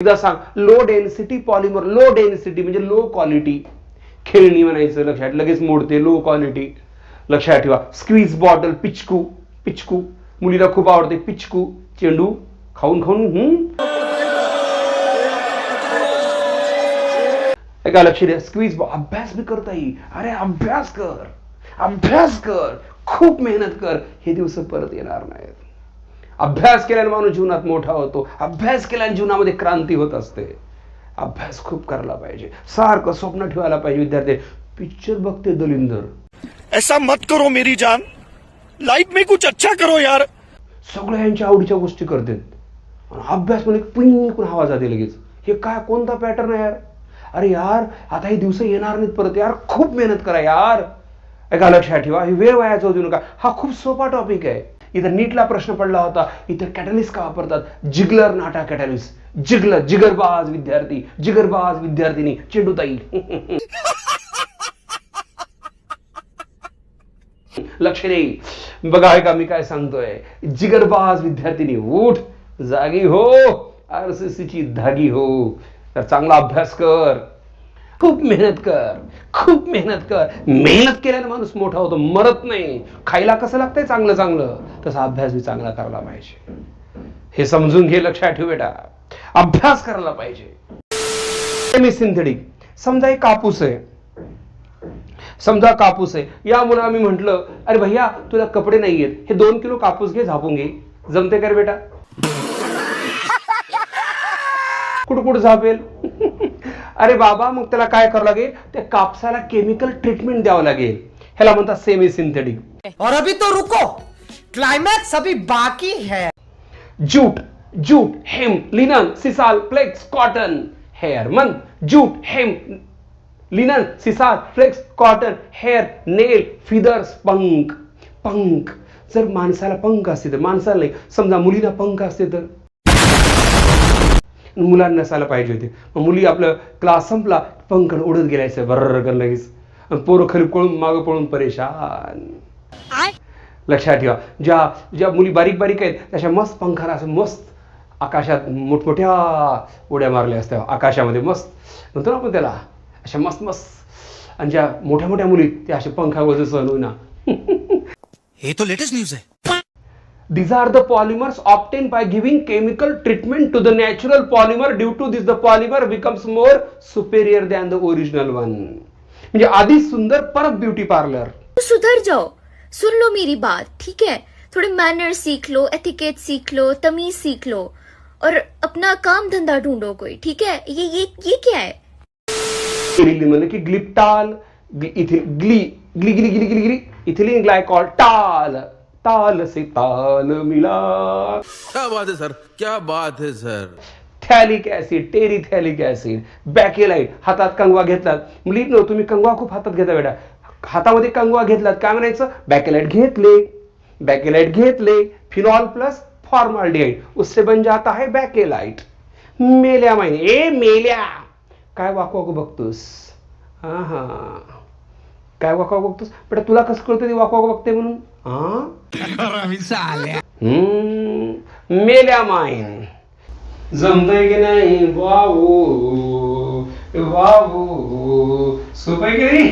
एकदा सांग, low density polymer. Low density म्हणजे लो क्वालिटी. खेळणी म्हणायचं, लक्षात, लगेच मोडते. लो क्वालिटी लक्षात ठेवा. Squeeze bottle, पिचकू. पिचकू मुलीला खूप आवडते. पिचकू चेंडू खाऊन खाऊन एका लक्ष द्या. स्क्वीज. अभ्यास भी करता येईल. अरे अभ्यास कर, अभ्यास कर, खूप मेहनत कर. हे दिवस परत येणार नाहीत. अभ्यास केल्याने माणूस जीवनात मोठा होतो. अभ्यास केल्याने जीवनामध्ये क्रांती होत असते. अभ्यास खूप करायला पाहिजे. सारखं स्वप्न ठेवायला पाहिजे. विद्यार्थी पिक्चर बघते दलिंदर. ऐसा मत करो मेरी जान, लाइफ में कुछ अच्छा करो यार. सगळ्यांच्या आवडीच्या गोष्टी करतात. अभ्यास म्हणजे पिंकून आवाज जाते लगेच. हे काय, कोणता पॅटर्न आहे यार? अरे यार, आता हे दिवस येणार नाहीत परत यार. खूप मेहनत करा यार. एका लक्षात ठेवा, हे वेळ वाया जाऊ देऊ नका. हा खूप सोपा टॉपिक आहे. इथं नीटला प्रश्न पडला होता, इथं कॅटलिस्ट का वापरतात? जिगलर नाटा कॅटलिस्ट. जिगलर, जिगरबाज विद्यार्थी, जिगरबाज विद्यार्थिनी, चेंडूताई. लक्ष दे. बघा आहे का मी काय सांगतोय? जिगरबाज विद्यार्थिनी, उठ, जागी हो, आरसीसीची धागी हो. तर चांगला अभ्यास कर, खूप मेहनत कर, खूप मेहनत कर. मेहनत केल्याने माणूस मोठा होतो, मरत नाही. खायला कसं लागतंय चांगलं चांगलं, तसा अभ्यास बी चांगला करायला पाहिजे. हे समजून घे, लक्षात ठेव बेटा. अभ्यास करायला पाहिजे. Semi synthetic. समजा एक कापूस आहे, समजा कापूस आहे. या मुलाला मी म्हंटल, अरे भैया तुला कपडे नाहीयेत, हे 2 किलो कापूस घे, झापून घे. जमते का रे बेटा? कुठ झापेल? अरे बाबा, मग त्याला काय करावं लागेल? त्या कापसाला केमिकल ट्रीटमेंट द्यावं लागेल. ह्याला म्हणतात सेमी सिंथेटिक. और अभी तो रुको, क्लाइमैक्स अभी बाकी है. Jute, jute, hemp, linen, sisal, flax, cotton, hair. मन jute, hemp, linen, sisal, flax, cotton, hair, nail, feathers, पंख. पंख. जर माणसाला पंख असते तर, माणसाला नाही. समजा मुलीला पंख असते तर, मुलांना नसायला पाहिजे होते. मग मुली आपलं क्लास संपला, पंख उडत गेलायचं बर्र लगेच. पोरं खाली पळून मागं पळून परेशान. लक्षात ठेवा, ज्या ज्या मुली बारीक बारीक आहेत तशा मस्त पंखाला असं मस्त आकाशात मोठमोठ्या उड्या मारल्या असत्या आकाशामध्ये. मस्त म्हणतो ना आपण त्याला, अशा मस्त मस्त. आणि ज्या मोठ्या मोठ्या मुली त्या अशा पंखावर सहन होईना. ये तो लेटेस्ट न्यूज है. These are the polymers obtained by giving chemical treatment to the natural polymer. Due to this, the polymer becomes more superior than the original one. म्हणजे आधी सुंदर, परत ब्यूटी पार्लर. सुधर जाओ, सुन लो मेरी बात, ठीक है? थोड़े मैनर सीख लो, एथिकेट सीख लो, तमीज सीख लो और अपना काम धंधा ढूंढो कोई, ठीक है? ये क्या है? म्हणजे की ग्लिप्टाल, ग्ली ग्ली ग्ली ग्ली ग्ली ग्ली, इथिलीन ग्लायकॉल, टाल. ताल से ताल मिला. क्या बात है सर, क्या बात है sir. Phthalic acid, terephthalic acid, bakelite. हातात कंगवा घेतलात, मुलींनो तुम्ही कंगवा खूप हातात घेता बेटा. हातामध्ये कंगवा घेतलात, काय म्हणायचं? बॅकेलाइट घेतले, बॅकेलाइट घेतले. फिनॉल प्लस फॉर्माल्डिहाइड, उससे बन जाता है बॅकेलाइट. मेल्या माहिती. ए मेल्या, काय वाकवाक बघतोस? हा, काय वाकवाक बघतोस बेटा? तुला कसं कळतं ते वाकवाक बघते म्हणून? मेल्या माईन. जमतंय की नाही? वावू वावू, सोपं आहे की नाही?